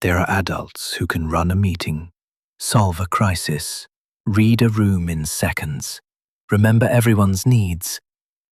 There are adults who can run a meeting, solve a crisis, read a room in seconds, remember everyone's needs,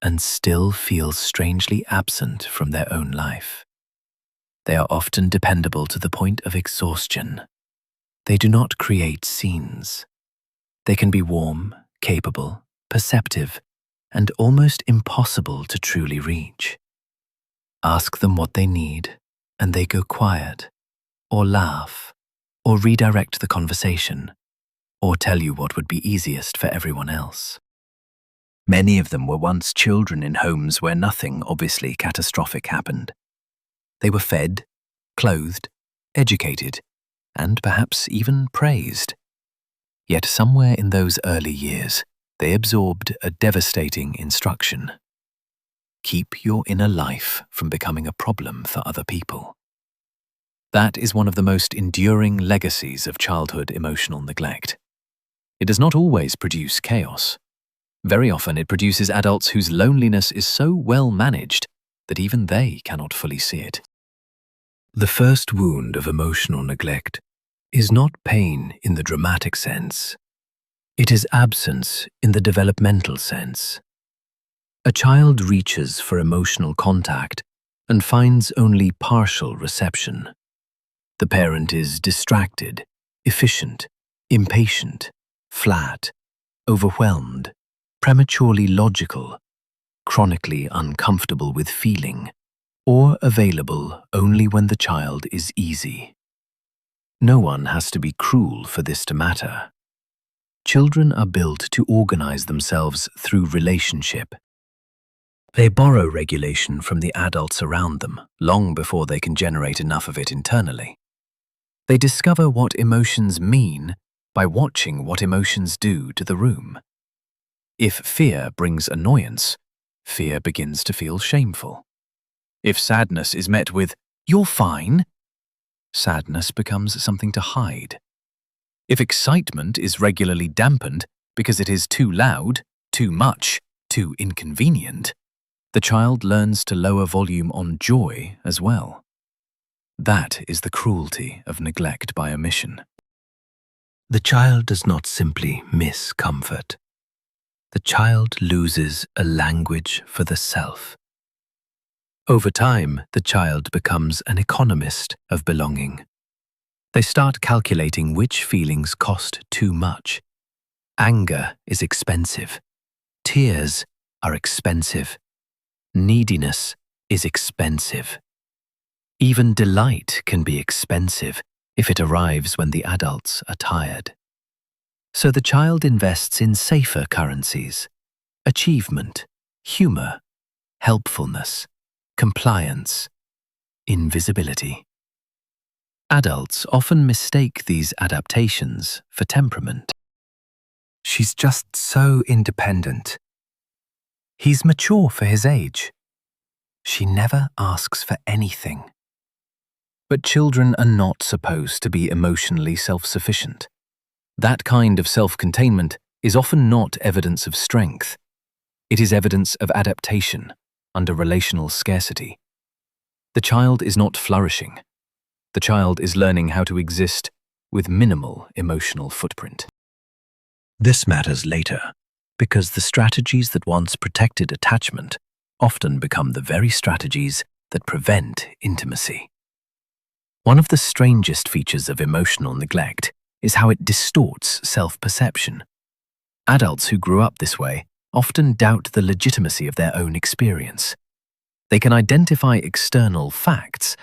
and still feel strangely absent from their own life. They are often dependable to the point of exhaustion. They do not create scenes. They can be warm, capable, perceptive, and almost impossible to truly reach. Ask them what they need, and they go quiet, or laugh, or redirect the conversation, or tell you what would be easiest for everyone else. Many of them were once children in homes where nothing obviously catastrophic happened. They were fed, clothed, educated, and perhaps even praised. Yet somewhere in those early years, they absorbed a devastating instruction. Keep your inner life from becoming a problem for other people. That is one of the most enduring legacies of childhood emotional neglect. It does not always produce chaos. Very often it produces adults whose loneliness is so well managed that even they cannot fully see it. The first wound of emotional neglect is not pain in the dramatic sense. It is absence in the developmental sense. A child reaches for emotional contact and finds only partial reception. The parent is distracted, efficient, impatient, flat, overwhelmed, prematurely logical, chronically uncomfortable with feeling, or available only when the child is easy. No one has to be cruel for this to matter. Children are built to organize themselves through relationship. They borrow regulation from the adults around them long before they can generate enough of it internally. They discover what emotions mean by watching what emotions do to the room. If fear brings annoyance, fear begins to feel shameful. If sadness is met with, "You're fine," sadness becomes something to hide. If excitement is regularly dampened because it is too loud, too much, too inconvenient, the child learns to lower volume on joy as well. That is the cruelty of neglect by omission. The child does not simply miss comfort. The child loses a language for the self. Over time, the child becomes an economist of belonging. They start calculating which feelings cost too much. Anger is expensive. Tears are expensive. Neediness is expensive. Even delight can be expensive if it arrives when the adults are tired. So the child invests in safer currencies: achievement, humor, helpfulness, compliance, invisibility. Adults often mistake these adaptations for temperament. She's just so independent. He's mature for his age. She never asks for anything. But children are not supposed to be emotionally self-sufficient. That kind of self-containment is often not evidence of strength. It is evidence of adaptation under relational scarcity. The child is not flourishing. The child is learning how to exist with minimal emotional footprint. This matters later, because the strategies that once protected attachment often become the very strategies that prevent intimacy. One of the strangest features of emotional neglect is how it distorts self-perception. Adults who grew up this way often doubt the legitimacy of their own experience. They can identify external facts,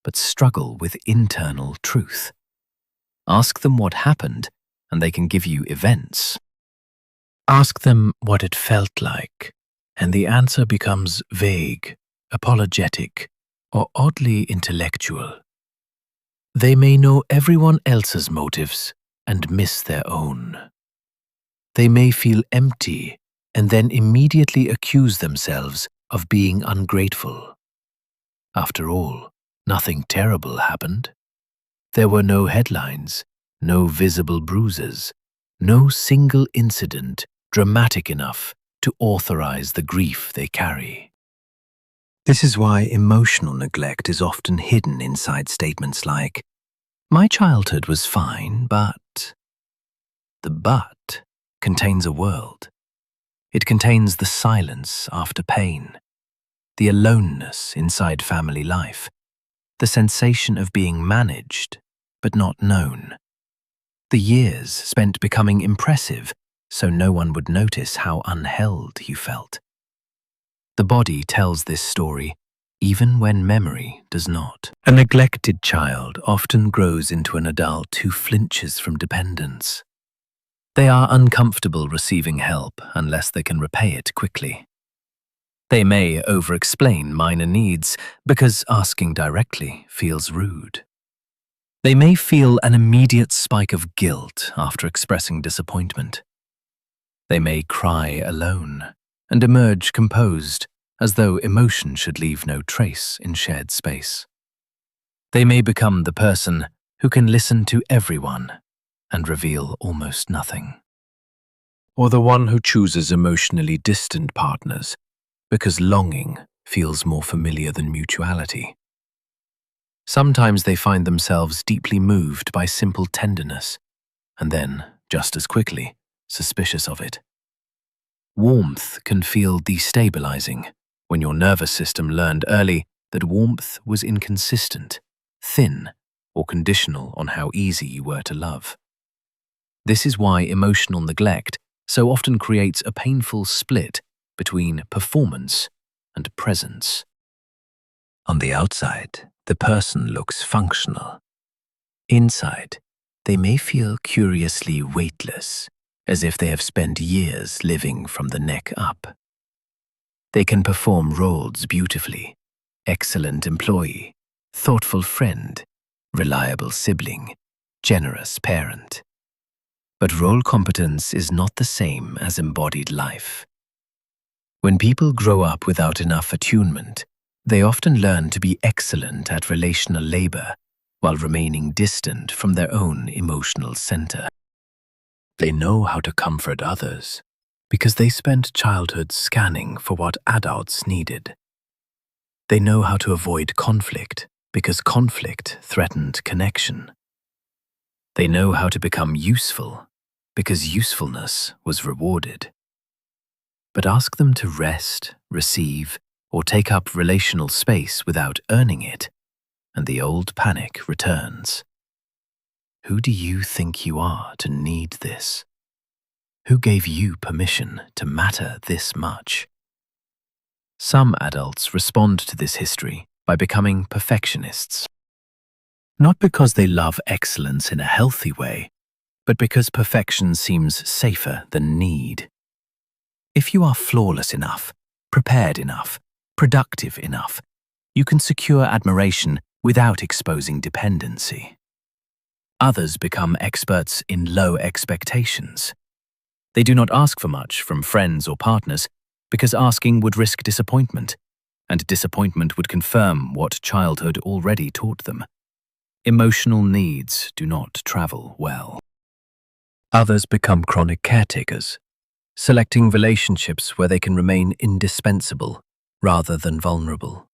but struggle with internal truth. Ask them what happened, and they can give you events. Ask them what it felt like, and the answer becomes vague, apologetic, or oddly intellectual. They may know everyone else's motives and miss their own. They may feel empty and then immediately accuse themselves of being ungrateful. After all, nothing terrible happened. There were no headlines, no visible bruises, no single incident dramatic enough to authorize the grief they carry. This is why emotional neglect is often hidden inside statements like, My childhood was fine, but... The but contains a world. It contains the silence after pain, the aloneness inside family life, the sensation of being managed but not known, the years spent becoming impressive so no one would notice how unheld you felt. The body tells this story even when memory does not. A neglected child often grows into an adult who flinches from dependence. They are uncomfortable receiving help unless they can repay it quickly. They may over-explain minor needs because asking directly feels rude. They may feel an immediate spike of guilt after expressing disappointment. They may cry alone and emerge composed, as though emotion should leave no trace in shared space. They may become the person who can listen to everyone and reveal almost nothing. Or the one who chooses emotionally distant partners because longing feels more familiar than mutuality. Sometimes they find themselves deeply moved by simple tenderness, and then, just as quickly, suspicious of it. Warmth can feel destabilizing when your nervous system learned early that warmth was inconsistent, thin, or conditional on how easy you were to love. This is why emotional neglect so often creates a painful split between performance and presence. On the outside, the person looks functional. Inside, they may feel curiously weightless, as if they have spent years living from the neck up. They can perform roles beautifully: excellent employee, thoughtful friend, reliable sibling, generous parent. But role competence is not the same as embodied life. When people grow up without enough attunement, they often learn to be excellent at relational labor while remaining distant from their own emotional center. They know how to comfort others because they spent childhood scanning for what adults needed. They know how to avoid conflict because conflict threatened connection. They know how to become useful because usefulness was rewarded. But ask them to rest, receive, or take up relational space without earning it, and the old panic returns. Who do you think you are to need this? Who gave you permission to matter this much? Some adults respond to this history by becoming perfectionists. Not because they love excellence in a healthy way, but because perfection seems safer than need. If you are flawless enough, prepared enough, productive enough, you can secure admiration without exposing dependency. Others become experts in low expectations. They do not ask for much from friends or partners because asking would risk disappointment, and disappointment would confirm what childhood already taught them. Emotional needs do not travel well. Others become chronic caretakers, selecting relationships where they can remain indispensable rather than vulnerable.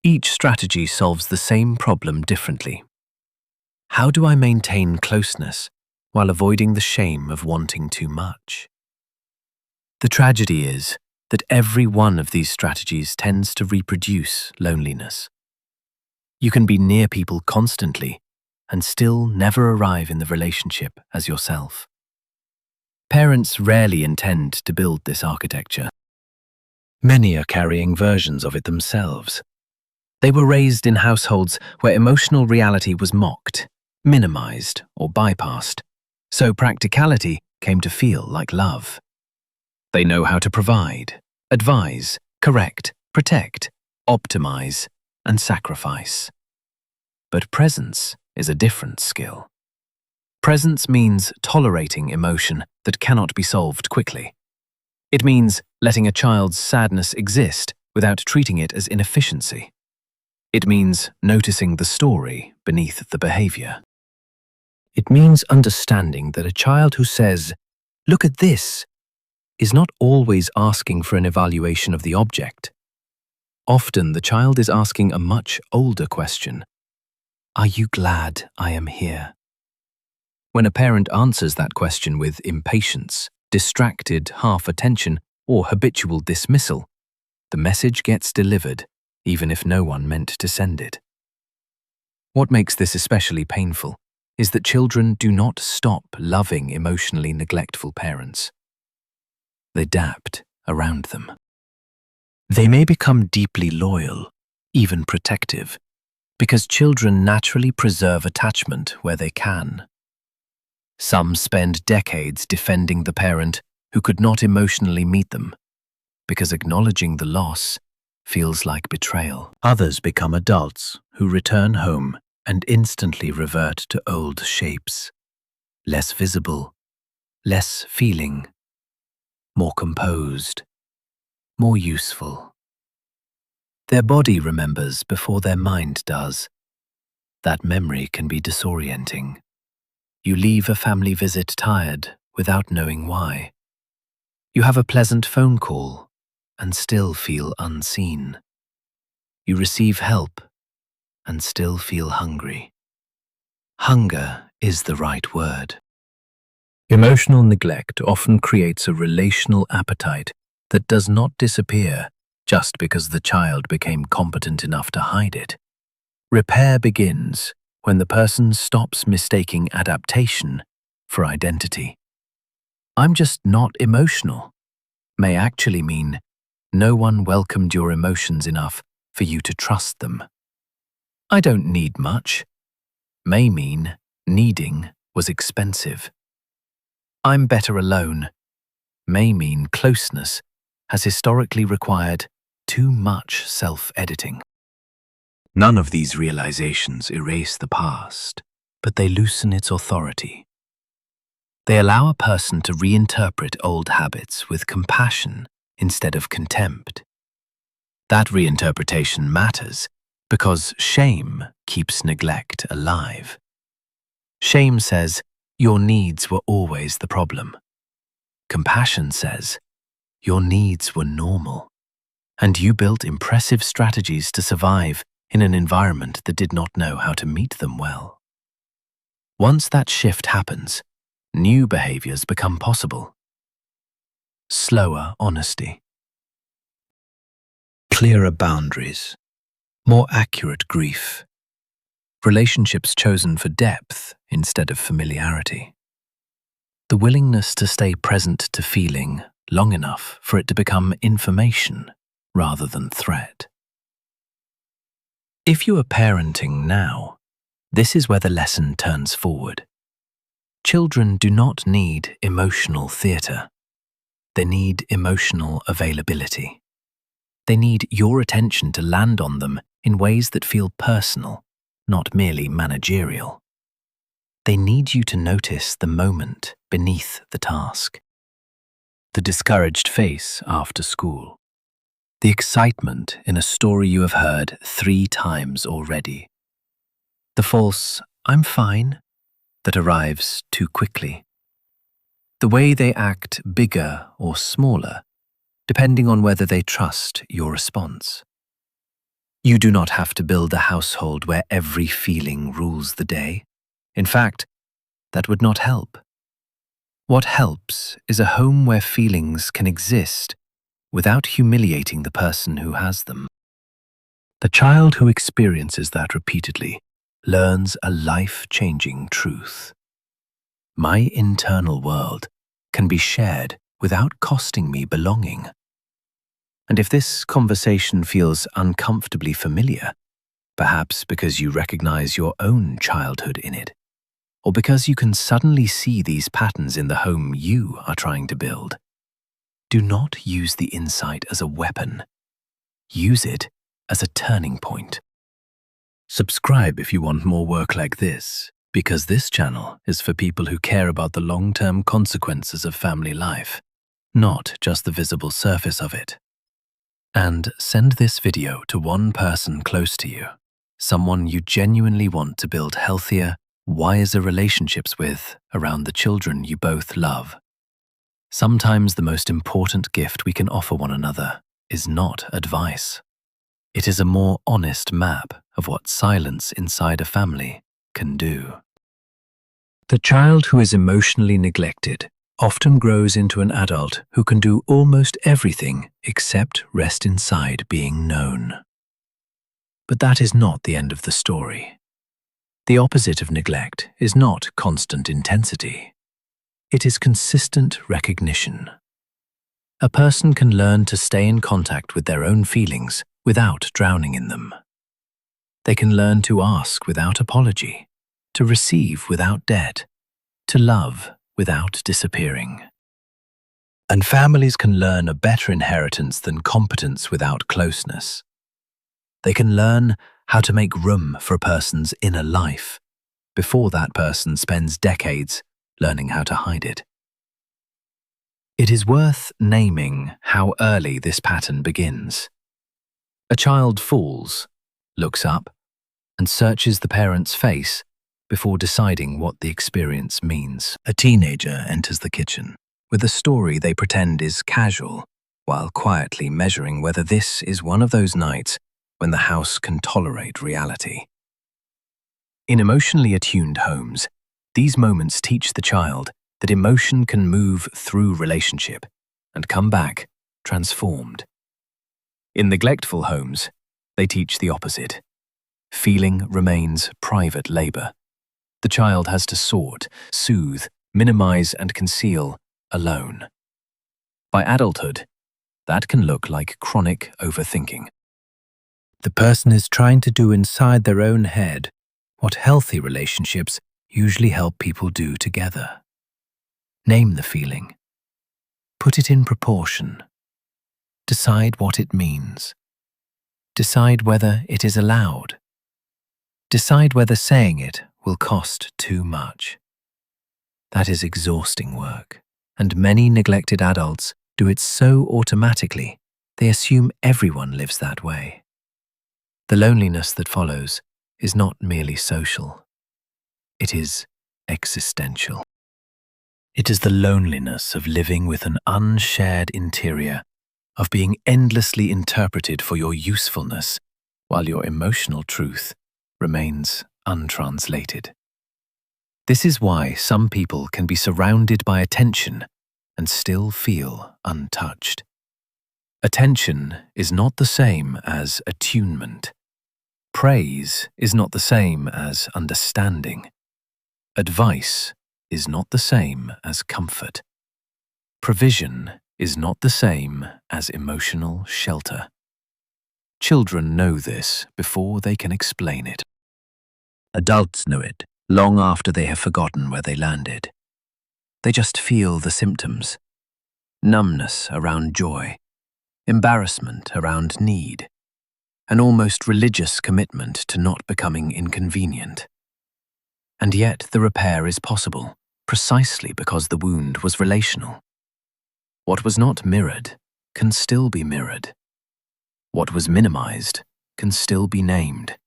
Each strategy solves the same problem differently. How do I maintain closeness while avoiding the shame of wanting too much? The tragedy is that every one of these strategies tends to reproduce loneliness. You can be near people constantly and still never arrive in the relationship as yourself. Parents rarely intend to build this architecture. Many are carrying versions of it themselves. They were raised in households where emotional reality was mocked, minimized, or bypassed, so practicality came to feel like love. They know how to provide, advise, correct, protect, optimize, and sacrifice. But presence is a different skill. Presence means tolerating emotion that cannot be solved quickly. It means letting a child's sadness exist without treating it as inefficiency. It means noticing the story beneath the behavior. It means understanding that a child who says, "Look at this," is not always asking for an evaluation of the object. Often the child is asking a much older question. Are you glad I am here? When a parent answers that question with impatience, distracted half attention, or habitual dismissal, the message gets delivered, even if no one meant to send it. What makes this especially painful is that children do not stop loving emotionally neglectful parents. They adapt around them. They may become deeply loyal, even protective, because children naturally preserve attachment where they can. Some spend decades defending the parent who could not emotionally meet them, because acknowledging the loss feels like betrayal. Others become adults who return home and instantly revert to old shapes, less visible, less feeling, more composed, more useful. Their body remembers before their mind does. That memory can be disorienting. You leave a family visit tired without knowing why. You have a pleasant phone call and still feel unseen. You receive help and still feel hungry. Hunger is the right word. Emotional neglect often creates a relational appetite that does not disappear just because the child became competent enough to hide it. Repair begins when the person stops mistaking adaptation for identity. I'm just not emotional may actually mean no one welcomed your emotions enough for you to trust them. I don't need much may mean needing was expensive. I'm better alone may mean closeness has historically required too much self-editing. None of these realizations erase the past, but they loosen its authority. They allow a person to reinterpret old habits with compassion instead of contempt. That reinterpretation matters because shame keeps neglect alive. Shame says, your needs were always the problem. Compassion says, your needs were normal, and you built impressive strategies to survive in an environment that did not know how to meet them well. Once that shift happens, new behaviors become possible. Slower honesty, clearer boundaries, more accurate grief, relationships chosen for depth instead of familiarity. The willingness to stay present to feeling long enough for it to become information rather than threat. If you are parenting now, this is where the lesson turns forward. Children do not need emotional theatre. They need emotional availability. They need your attention to land on them in ways that feel personal, not merely managerial. They need you to notice the moment beneath the task. The discouraged face after school. The excitement in a story you have heard 3 times already. The false, I'm fine, that arrives too quickly. The way they act bigger or smaller, depending on whether they trust your response. You do not have to build a household where every feeling rules the day. In fact, that would not help. What helps is a home where feelings can exist without humiliating the person who has them. The child who experiences that repeatedly learns a life-changing truth. My internal world can be shared without costing me belonging. And if this conversation feels uncomfortably familiar, perhaps because you recognize your own childhood in it, or because you can suddenly see these patterns in the home you are trying to build, do not use the insight as a weapon. Use it as a turning point. Subscribe if you want more work like this, because this channel is for people who care about the long-term consequences of family life, not just the visible surface of it. And send this video to one person close to you, someone you genuinely want to build healthier, wiser relationships with around the children you both love. Sometimes the most important gift we can offer one another is not advice. It is a more honest map of what silence inside a family can do. The child who is emotionally neglected often grows into an adult who can do almost everything except rest inside being known. But that is not the end of the story. The opposite of neglect is not constant intensity. It is consistent recognition. A person can learn to stay in contact with their own feelings without drowning in them. They can learn to ask without apology, to receive without debt, to love without disappearing. And families can learn a better inheritance than competence without closeness. They can learn how to make room for a person's inner life before that person spends decades learning how to hide it. It is worth naming how early this pattern begins. A child falls, looks up, and searches the parent's face before deciding what the experience means. A teenager enters the kitchen with a story they pretend is casual, while quietly measuring whether this is one of those nights when the house can tolerate reality. In emotionally attuned homes, these moments teach the child that emotion can move through relationship and come back transformed. In neglectful homes, they teach the opposite. Feeling remains private labor. The child has to sort, soothe, minimize, and conceal alone. By adulthood, that can look like chronic overthinking. The person is trying to do inside their own head what healthy relationships usually help people do together. Name the feeling. Put it in proportion. Decide what it means. Decide whether it is allowed. Decide whether saying it will cost too much. That is exhausting work, and many neglected adults do it so automatically they assume everyone lives that way. The loneliness that follows is not merely social. It is existential. It is the loneliness of living with an unshared interior, of being endlessly interpreted for your usefulness, while your emotional truth remains untranslated. This is why some people can be surrounded by attention and still feel untouched. Attention is not the same as attunement. Praise is not the same as understanding. Advice is not the same as comfort. Provision is not the same as emotional shelter. Children know this before they can explain it. Adults know it long after they have forgotten where they landed. They just feel the symptoms: numbness around joy, embarrassment around need, an almost religious commitment to not becoming inconvenient. And yet the repair is possible, precisely because the wound was relational. What was not mirrored can still be mirrored. What was minimized can still be named.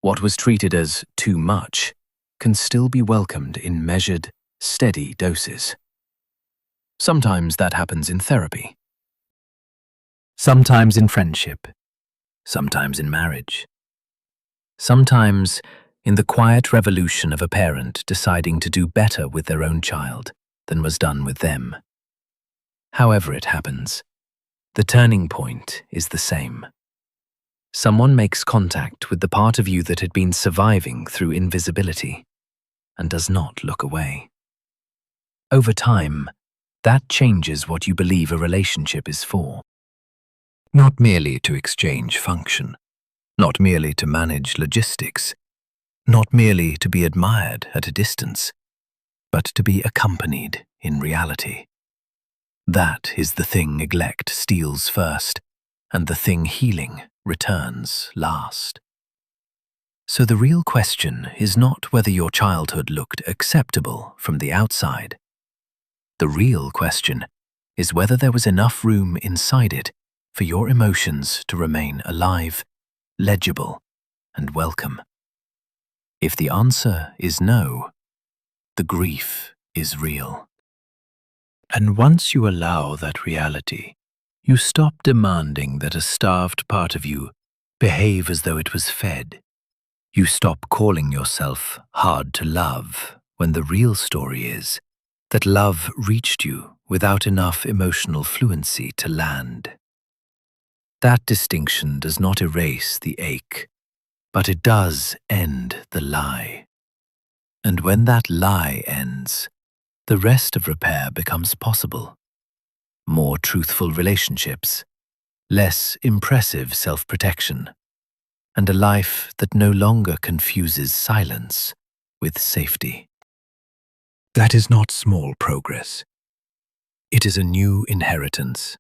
What was treated as too much can still be welcomed in measured, steady doses. Sometimes that happens in therapy. Sometimes in friendship. Sometimes in marriage. Sometimes in the quiet revolution of a parent deciding to do better with their own child than was done with them. However it happens, the turning point is the same. Someone makes contact with the part of you that had been surviving through invisibility and does not look away. Over time, that changes what you believe a relationship is for. Not merely to exchange function, not merely to manage logistics, not merely to be admired at a distance, but to be accompanied in reality. That is the thing neglect steals first, and the thing healing returns last. So the real question is not whether your childhood looked acceptable from the outside. The real question is whether there was enough room inside it for your emotions to remain alive, legible, and welcome. If the answer is no, the grief is real. And once you allow that reality, you stop demanding that a starved part of you behave as though it was fed. You stop calling yourself hard to love when the real story is that love reached you without enough emotional fluency to land. That distinction does not erase the ache, but it does end the lie. And when that lie ends, the rest of repair becomes possible. More truthful relationships, less impressive self-protection, and a life that no longer confuses silence with safety. That is not small progress. It is a new inheritance,